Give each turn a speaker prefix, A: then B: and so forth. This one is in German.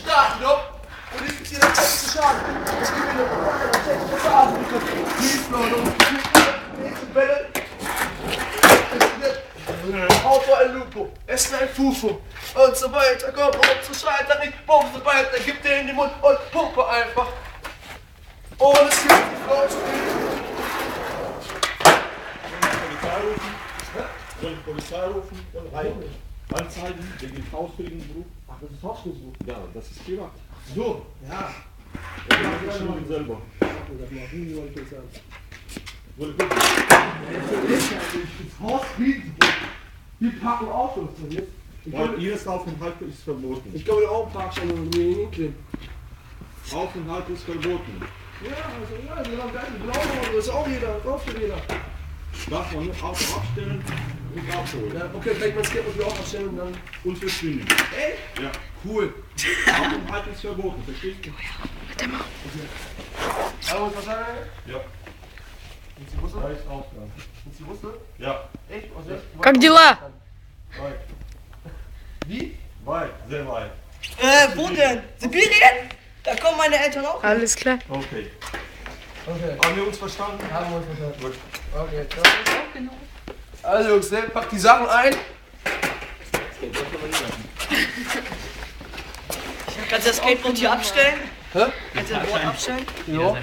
A: starten, doch. Und ich ziehe das letzte Schaden. Ich gebe mir das letzte Schaden. Tiefladung. Nächste Bälle. Auto ein Lupo. Essen ein Fufo. Und so weiter. Komm, und so scheiter ich. Bumm, so weiter. Gib dir in den Mund und pumpe einfach. Ohne es gibt die Frau zu gehen.
B: Soll ich Polizei rufen? Rein. Anzeigen wegen ausfälligen Beruf.
A: Ach, das ist Hausbesuch.
B: Ja, das ist privat.
A: So, ja.
B: Ich mache das schon selber. Wohl gut.
A: Das Haus Friedensburg. Wir packen Autos von jetzt.
B: Weil Ihres Aufenthalt ist verboten.
A: Ich glaube, der auch Parkschein und mir hinklemmen.
B: Aufenthalt ist verboten.
A: Ja, also, ja, wir haben geile blaue Auto, das ist auch jeder, drauf für jeder.
B: Darf man nur Auto abstellen und abholen.
A: Ja, okay, vielleicht mal Skip und wir auch abstellen und dann.
B: Und verschwinden.
A: Ey?
B: Ja.
A: Cool.
B: Aufenthalt ist verboten, verstehst du?
A: Aber was sagen?
B: Ja.
A: Sind Sie wusste?
B: Da ist Aufgabe.
A: Sind Sie wusste?
B: Ja.
A: Echt? Was echt?
C: Как дела?
B: Weit.
A: Wie?
B: Weit, sehr weit.
D: Wo denn? Sibirien? Da kommen meine Eltern auch.
C: Alles klar.
B: Okay.
A: Okay.
B: Haben wir uns verstanden?
A: Haben wir uns verstanden.
B: Gut.
A: Okay, ciao. Also Jungs, ne, packt die Sachen ein.
D: Kannst du das Skateboard hier abstellen?
A: Hä?
D: Kannst du das Board abstellen?
A: Ja.